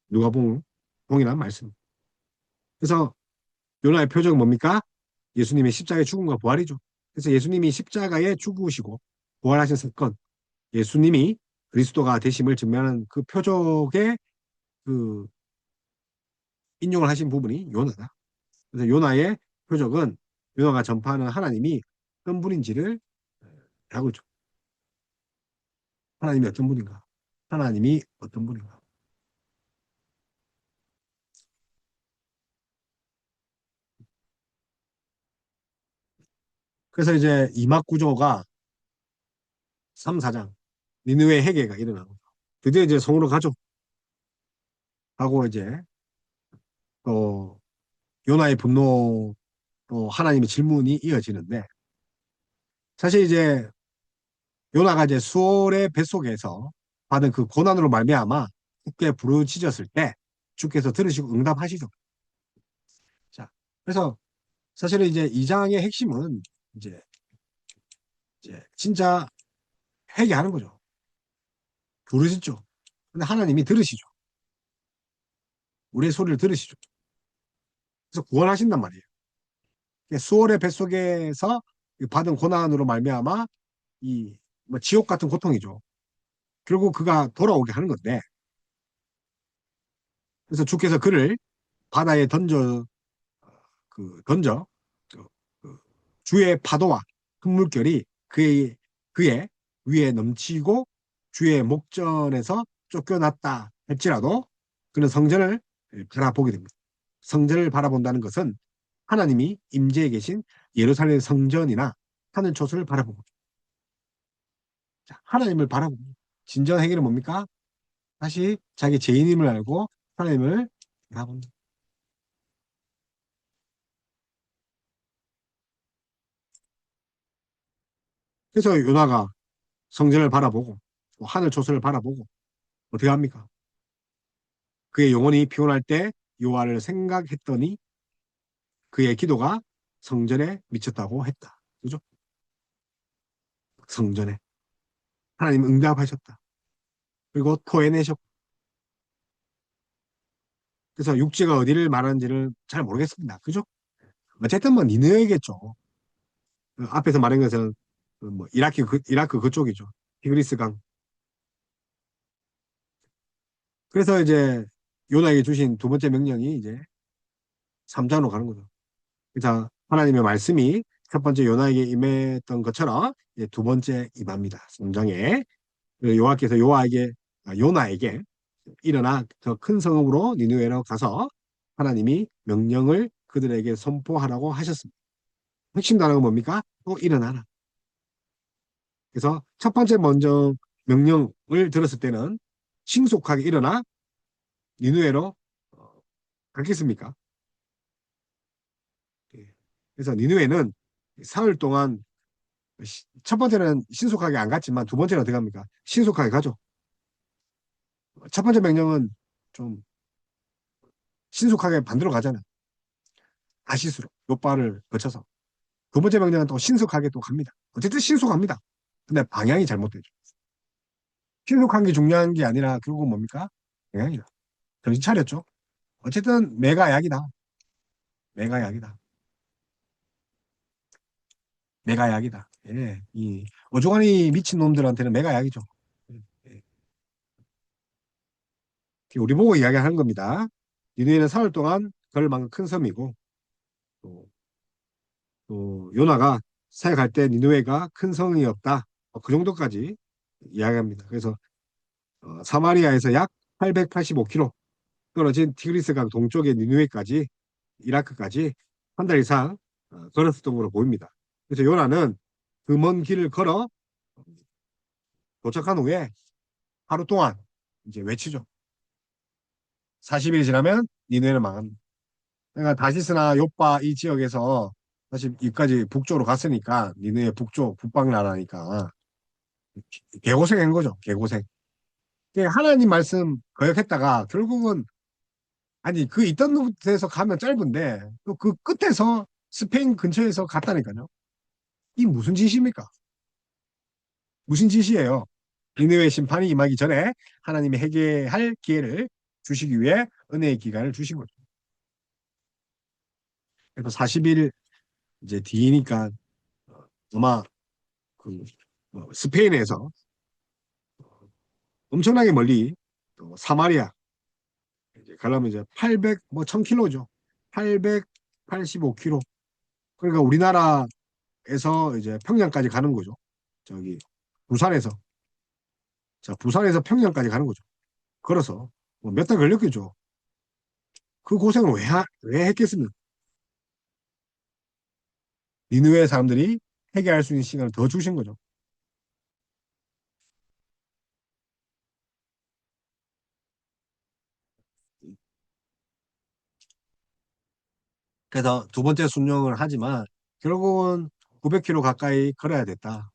누가복음 동일한 말씀. 그래서 요나의 표적은 뭡니까? 예수님의 십자가의 죽음과 부활이죠. 그래서 예수님이 십자가에 죽으시고 부활하신 사건, 예수님이 그리스도가 되심을 증명하는 그 표적의 그 인용을 하신 부분이 요나다. 그래서 요나의 표적은 요나가 전파하는 하나님이 어떤 분인지를 알고 있죠. 하나님이 어떤 분인가? 하나님이 어떤 분인가? 그래서 이제 이막 구조가 3, 4장 니느웨 회개가 일어나고 드디어 이제 성으로 가죠. 하고 이제 또 요나의 분노 또 하나님의 질문이 이어지는데 사실 이제 요나가 이제 수월의 뱃속에서 받은 그 고난으로 말미암아 주께 부르짖었을 때 주께서 들으시고 응답하시죠. 자, 그래서 사실은 이제 이 장의 핵심은 이제, 이제 진짜 회개하는 거죠. 부르짖죠. 근데 하나님이 들으시죠. 우리의 소리를 들으시죠. 그래서 구원하신단 말이에요. 수월의 뱃속에서 받은 고난으로 말미암아 이뭐 지옥 같은 고통이죠. 결국 그가 돌아오게 하는 건데 그래서 주께서 그를 바다에 던져 그, 그 주의 파도와 큰 물결이 그의 위에 넘치고 주의 목전에서 쫓겨났다 할지라도 그는 성전을 바라보게 됩니다. 성전을 바라본다는 것은 하나님이 임재해 계신 예루살렘 성전이나 하늘 초소를 바라보고 자, 하나님을 바라보고 진정 행위는 뭡니까? 다시 자기 죄인임을 알고 하나님을 바라본다. 그래서 요나가 성전을 바라보고 또 하늘 초소를 바라보고 어떻게 합니까? 그의 영혼이 피곤할 때 여호와를 생각했더니 그의 기도가 성전에 미쳤다고 했다. 그죠? 성전에 하나님 응답하셨다. 그리고 토해내셨고 그래서 육지가 어디를 말하는지를 잘 모르겠습니다. 그죠? 어쨌든 뭐 니느웨겠죠. 앞에서 말한 것은 그뭐 이라크 그쪽이죠. 티그리스 강. 그래서 이제 요나에게 주신 두 번째 명령이 이제 3장으로 가는 거죠. 그래서 하나님의 말씀이 첫 번째 요나에게 임했던 것처럼 이제 두 번째 임합니다. 3장에 여호와께서 요나에게 일어나 더 큰 성읍으로 니느웨로 가서 하나님이 명령을 그들에게 선포하라고 하셨습니다. 핵심 단어가 뭡니까? 또 일어나라. 그래서 첫 번째 먼저 명령을 들었을 때는 신속하게 일어나 니느웨로 갔겠습니까? 예. 그래서 니느웨는 사흘 동안 첫 번째는 신속하게 안 갔지만 두 번째는 어떻게 합니까? 신속하게 가죠. 첫 번째 명령은 좀 신속하게 반대로 가잖아요. 아시스로 요바를 거쳐서. 두 번째 명령은 또 신속하게 또 갑니다. 어쨌든 신속합니다. 근데 방향이 잘못되죠. 신속한 게 중요한 게 아니라 결국은 뭡니까? 방향이다. 정신 차렸죠? 어쨌든 매가 약이다. 매가 약이다. 매가 약이다. 예, 이 어중간히 미친 놈들한테는 매가 약이죠. 예, 우리 보고 이야기하는 겁니다. 니느웨는 사흘 동안 걸 만큼 큰 섬이고 또, 또 요나가 사역할 때 니느웨가 큰 성이었다. 그 정도까지 이야기합니다. 그래서 사마리아에서 약 885km 떨어진 티그리스강 동쪽의 니느웨까지 이라크까지 한 달 이상 걸었었던 걸로 보입니다. 그래서 요나는 그 먼 길을 걸어 도착한 후에 하루 동안 이제 외치죠. 40일이 지나면 니느웨는 망합니다. 그러니까 다시스나 요빠 이 지역에서 사실 여기까지 북쪽으로 갔으니까 니네 북쪽 북방 나라니까 개고생한 거죠. 개고생. 하나님 말씀 거역했다가 결국은 아니 그 있던 데서 가면 짧은데 또 그 끝에서 스페인 근처에서 갔다니까요. 이 무슨 짓입니까? 무슨 짓이에요? 니느웨 심판이 임하기 전에 하나님이 회개할 기회를 주시기 위해 은혜의 기간을 주신 거죠. 그래서 40일 이제 뒤니까 아마 그 스페인에서 엄청나게 멀리 또 사마리아 이제 가려면 이제 800 뭐 1000km죠. 885km. 그러니까 우리나라에서 이제 평양까지 가는 거죠. 저기 부산에서 자 부산에서 평양까지 가는 거죠. 걸어서 뭐 몇 달 걸렸겠죠. 그 고생을 왜 했겠습니까? 니느웨 사람들이 해결할 수 있는 시간을 더 주신 거죠. 그래서 두 번째 순종을 하지만 결국은 900km 가까이 걸어야 됐다.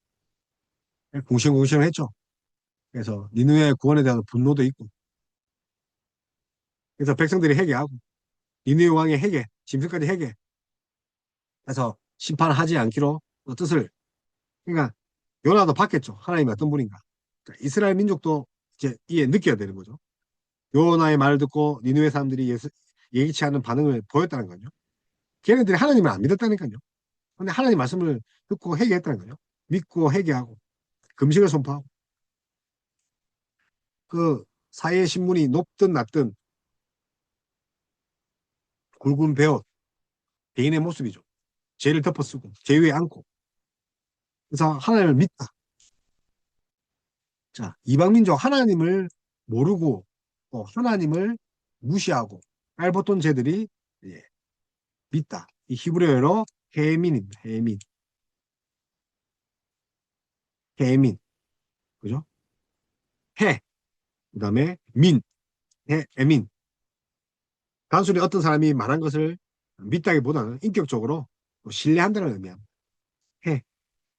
궁시렁궁시렁 했죠. 그래서 니느웨 구원에 대한 분노도 있고 그래서 백성들이 회개하고 니느웨 왕의 회개, 짐승까지 회개. 그래서 심판하지 않기로 뜻을 그러니까 요나도 받겠죠. 하나님이 어떤 분인가. 그러니까 이스라엘 민족도 이제 이해 느껴야 되는 거죠. 요나의 말을 듣고 니느웨 사람들이 예기치 않은 반응을 보였다는 거죠. 걔네들이 하나님을 안 믿었다니까요. 근데 하나님 말씀을 듣고 회개했다는 거죠. 믿고 회개하고 금식을 선포하고 그 사회 신분이 높든 낮든 굵은 베옷 개인의 모습이죠. 죄를 덮어쓰고 죄 위에 앉고 그래서 하나님을 믿다. 자 이방민족 하나님을 모르고 또 하나님을 무시하고 깔보던 죄들이 예, 믿다. 이 히브리어로 해민입니다. 해민, 해민, 그죠? 해, 그다음에 민, 해, 에민. 단순히 어떤 사람이 말한 것을 믿다기보다는 인격적으로 신뢰한다는 의미야. 해,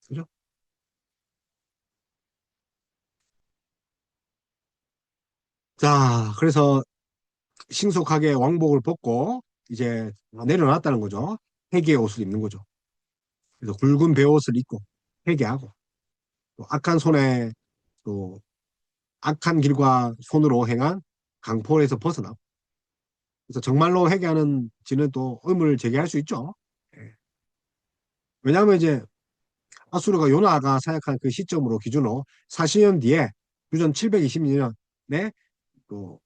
그죠? 자, 그래서 신속하게 왕복을 벗고 이제 내려놨다는 거죠. 회개의 옷을 입는 거죠. 그래서 굵은 베옷을 입고 회개하고 또 악한 손에 또 악한 길과 손으로 행한 강포에서 벗어나고 그래서 정말로 회개하는지는 또 의문을 제기할 수 있죠. 예. 왜냐하면 이제 아수르가 요나가 사역한 그 시점으로 기준으로 40년 뒤에 주전 722년에 또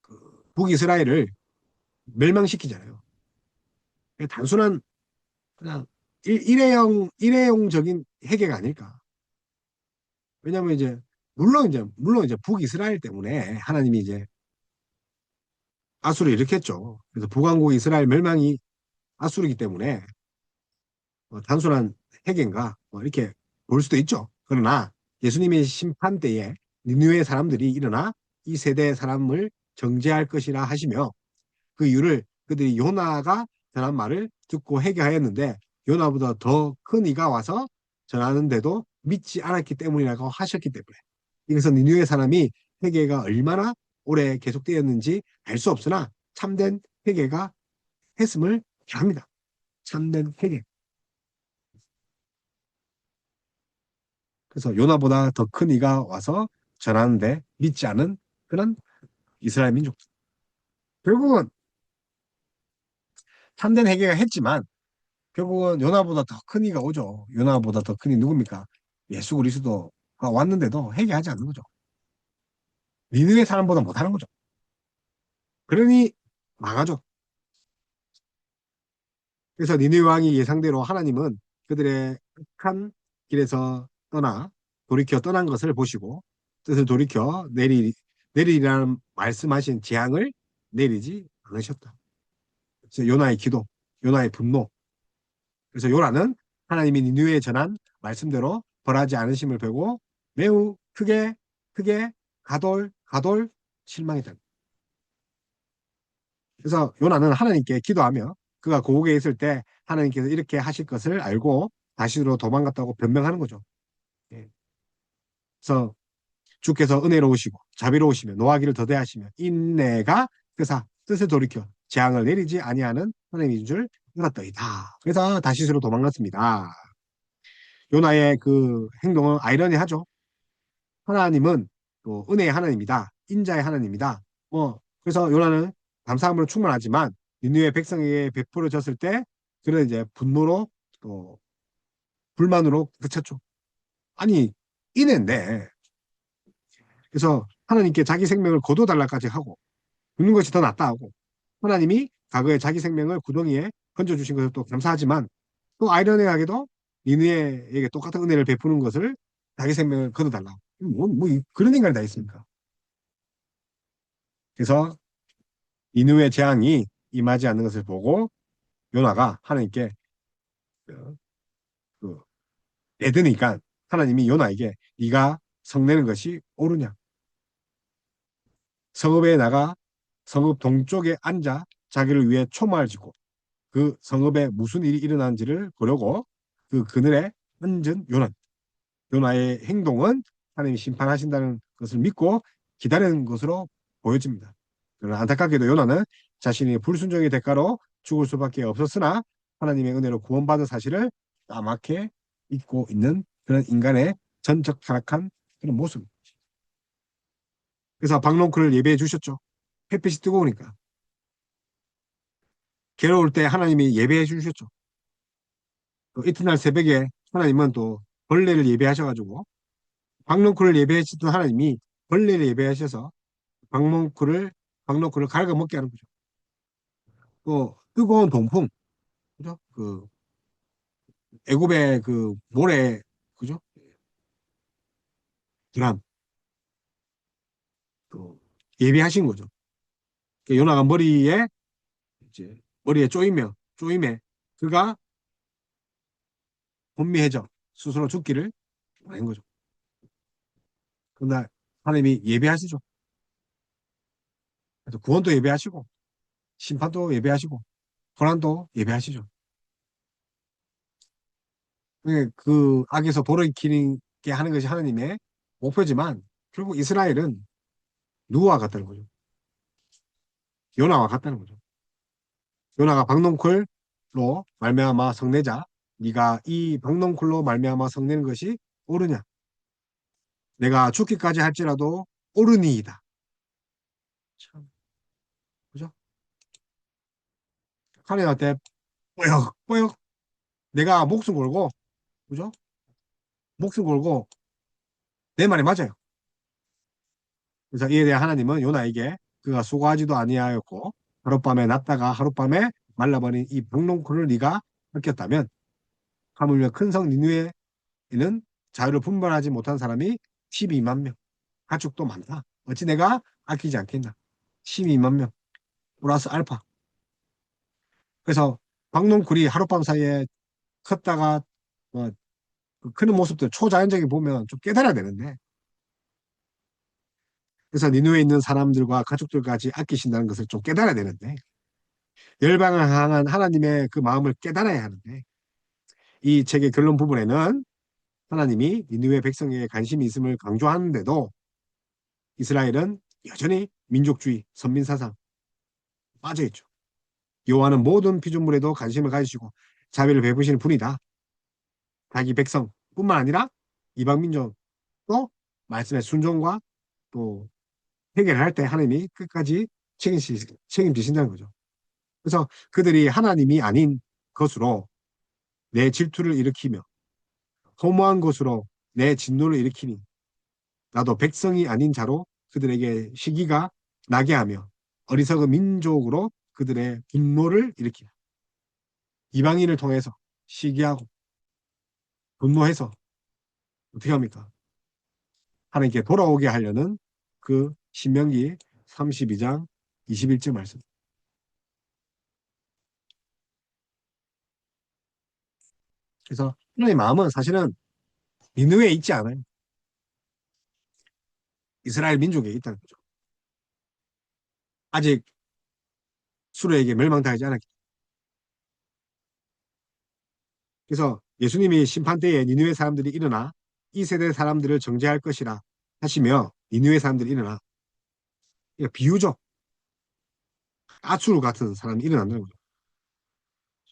그 북이스라엘을 멸망시키잖아요. 단순한 그냥 일회용적인 회개가 아닐까. 왜냐하면 이제 물론 이제 북이스라엘 때문에 하나님이 이제 아수르를 일으켰죠. 그래서 북왕국 이스라엘 멸망이 아수르이기 때문에 단순한 핵인가 뭐 이렇게 볼 수도 있죠. 그러나 예수님의 심판 때에 니느웨 사람들이 일어나 이 세대 사람을 정죄할 것이라 하시며 그 이유를 그들이 요나가 전한 말을 듣고 회개하였는데 요나보다 더 큰 이가 와서 전하는데도 믿지 않았기 때문이라고 하셨기 때문에 이것은 니느웨 사람이 회개가 얼마나 오래 계속되었는지 알 수 없으나 참된 회개가 했음을 합니다. 참된 회개. 그래서 요나보다 더 큰 이가 와서 전하는데 믿지 않은 그런 이스라엘 민족. 결국은 참된 회개가 했지만 결국은 요나보다 더 큰 이가 오죠. 요나보다 더 큰 이 누굽니까? 예수 그리스도가 왔는데도 회개하지 않는 거죠. 니느웨 사람보다 못하는 거죠. 그러니 망하죠. 그래서 니느웨 왕이 예상대로 하나님은 그들의 악한 길에서 떠나 돌이켜 떠난 것을 보시고 뜻을 돌이켜 내리라는 말씀하신 재앙을 내리지 않으셨다. 그래서 요나의 기도, 요나의 분노. 그래서 요나는 하나님이 니느웨에 전한 말씀대로 벌하지 않으심을 보고 매우 크게 가돌 실망했다. 그래서 요나는 하나님께 기도하며 그가 고국에 있을 때 하나님께서 이렇게 하실 것을 알고 다시로 도망갔다고 변명하는 거죠. 예. 그래서 주께서 은혜로우시고 자비로우시며 노하기를 더대하시며 인내가 그사 뜻을 돌이켜 재앙을 내리지 아니하는 하나님인 줄 알았더이다. 그래서 다시스로 도망갔습니다. 요나의 그 행동은 아이러니하죠. 하나님은 또 은혜의 하나님이다. 인자의 하나님이다. 그래서 요나는 감사함으로 충만하지만 니느웨 백성에게 베풀어졌을 때 그는 이제 분노로 또 불만으로 그쳤죠. 아니 이낸데 그래서 하나님께 자기 생명을 거둬달라까지 하고 죽는 것이 더 낫다 하고 하나님이 과거에 자기 생명을 구덩이에 던져주신 것을 또 감사하지만 또 아이러니하게도 니느웨에게 똑같은 은혜를 베푸는 것을 자기 생명을 거둬달라. 그런 인간이 다 있습니까? 그래서 니느웨 재앙이 임하지 않는 것을 보고 요나가 하나님께 그, 그 내드니까 하나님이 요나에게 네가 성내는 것이 옳으냐? 성읍에 나가 성읍 동쪽에 앉아 자기를 위해 초마를 짓고 그 성읍에 무슨 일이 일어난지를 보려고 그 그늘에 앉은 요나의 행동은 하나님이 심판하신다는 것을 믿고 기다리는 것으로 보여집니다. 그러나 안타깝게도 요나는 자신이 불순종의 대가로 죽을 수밖에 없었으나 하나님의 은혜로 구원받은 사실을 까맣게 잊고 있는 그런 인간의 전적 타락한 그런 모습. 그래서 박농크를 예배해 주셨죠. 햇빛이 뜨거우니까. 괴로울 때 하나님이 예배해 주셨죠. 또 이튿날 새벽에 하나님은 또 벌레를 예배하셔가지고 박농크를 예배하시던 하나님이 벌레를 예배하셔서 박농크를 갉아먹게 하는 거죠. 또 뜨거운 동풍, 그죠? 그 애굽의 그 모래, 그죠? 불안, 또 예배하신 거죠. 그 요나가 머리에 쪼임에 그가 혼미해져 스스로 죽기를 한 거죠. 그날 하나님이 예배하시죠. 그래서 구원도 예배하시고 심판도 예배하시고 고난도 예배하시죠. 그 악에서 돌이키게 하는 것이 하나님의 목표지만 결국 이스라엘은 누구와 같다는 거죠. 요나와 같다는 거죠. 요나가 박농쿨로 말미암아 성내자 네가 이 박농쿨로 말미암아 성내는 것이 옳으냐? 내가 죽기까지 할지라도 옳으니이다. 참, 그죠? 하나님한테 뽀역 뽀역 내가 목숨 걸고 그죠? 목숨 걸고 내 말이 맞아요. 그래서 이에 대해 하나님은 요나에게 그가 수고하지도 아니하였고 하룻밤에 났다가 하룻밤에 말라버린 이 박농쿨을 네가 헐켰다면 하물며 큰 성 니누에는 자유를 분별하지 못한 사람이 12만 명. 가축도 많다. 어찌 내가 아끼지 않겠나. 12만 명. 플러스 알파. 그래서 박농쿨이 하룻밤 사이에 컸다가 뭐, 그 크는 모습들 초자연적인 보면 좀 깨달아야 되는데 그래서 니누에 있는 사람들과 가족들까지 아끼신다는 것을 좀 깨달아야 되는데 열방을 향한 하나님의 그 마음을 깨달아야 하는데 이 책의 결론 부분에는 하나님이 니누의 백성에게 관심이 있음을 강조하는데도 이스라엘은 여전히 민족주의, 선민사상 빠져있죠. 여호와는 모든 피조물에도 관심을 가지시고 자비를 베푸시는 분이다. 자기 백성뿐만 아니라 이방 민족도 말씀의 순종과 또 해결을 할 때 하나님이 끝까지 책임지신다는 거죠. 그래서 그들이 하나님이 아닌 것으로 내 질투를 일으키며 허무한 것으로 내 진노를 일으키니 나도 백성이 아닌 자로 그들에게 시기가 나게 하며 어리석은 민족으로 그들의 분노를 일으키라. 이방인을 통해서 시기하고 분노해서 어떻게 합니까? 하나님께 돌아오게 하려는 그 신명기 32장 21절 말씀. 그래서 하나님의 마음은 사실은 니느웨에 있지 않아요. 이스라엘 민족에 있다는 거죠. 아직 수로에게 멸망당하지 않았기. 그래서 예수님이 심판 때에 니느웨 사람들이 일어나 이 세대 사람들을 정죄할 것이라 하시며 니느웨 사람들이 일어나, 그러니까 비유죠. 아수르 같은 사람이 일어난다는 거죠.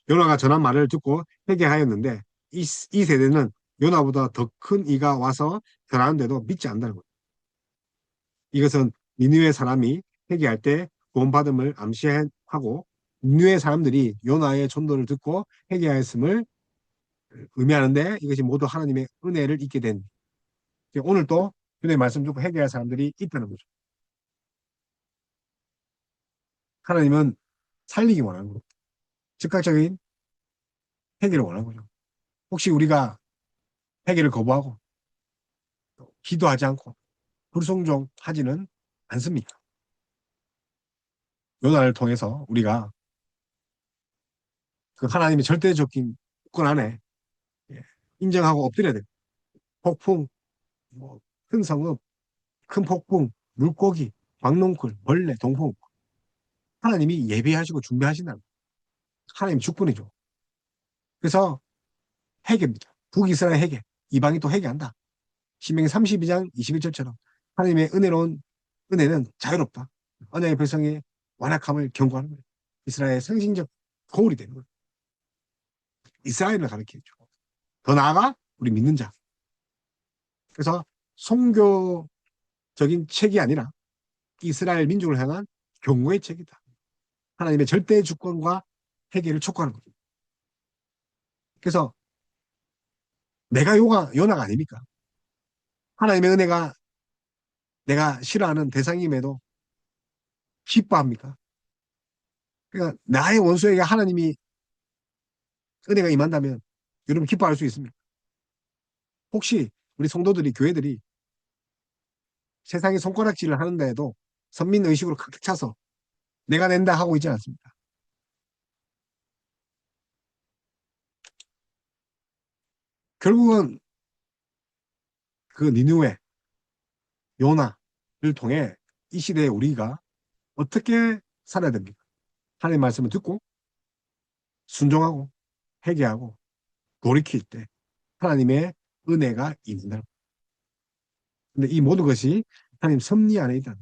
요나가 전한 말을 듣고 회개하였는데 이 세대는 요나보다 더 큰 이가 와서 전하는데도 믿지 않는다는 거죠. 이것은 니느웨 사람이 회개할 때 구원받음을 암시하고 니느웨 사람들이 요나의 전도를 듣고 회개하였음을 의미하는데, 이것이 모두 하나님의 은혜를 잊게 된, 오늘 또 주님의 말씀 듣고 회개할 사람들이 있다는 거죠. 하나님은 살리기 원하는 거죠. 즉각적인 회개를 원하는 거죠. 혹시 우리가 회개를 거부하고 기도하지 않고 불순종하지는 않습니까? 요나를 통해서 우리가 그 하나님의 절대적인 주권 안에, 예, 인정하고 엎드려야 돼요. 폭풍, 뭐, 큰 성읍, 큰 폭풍, 물고기, 박농쿨, 벌레, 동풍, 하나님이 예비하시고 준비하신다는 거예요. 하나님 주권이죠. 그래서 회개입니다. 북이스라엘 회개, 이방이 또 회개한다. 신명기 32장 21절처럼 하나님의 은혜로운 은혜는 자유롭다. 언약의 백성의 완악함을 경고하는 거예요. 이스라엘의 상징적 거울이 되는 거예요. 이스라엘을 가리켜줘. 더 나아가 우리 믿는 자. 그래서 선교적인 책이 아니라 이스라엘 민족을 향한 경고의 책이다. 하나님의 절대 주권과 회개를 촉구하는 거죠. 그래서 내가 요나가 아닙니까? 하나님의 은혜가 내가 싫어하는 대상임에도 기뻐합니까? 그러니까 나의 원수에게 하나님이 은혜가 임한다면 여러분 기뻐할 수 있습니까? 혹시 우리 성도들이, 교회들이 세상에 손가락질을 하는데 해도 선민의식으로 가득 차서 내가 낸다 하고 있지 않습니까? 결국은 그 니느웨, 요나를 통해 이 시대에 우리가 어떻게 살아야 됩니까? 하나님의 말씀을 듣고 순종하고 회개하고 돌이킬 때 하나님의 은혜가 임한다. 근데 이 모든 것이 하나님 섭리 안에 있다.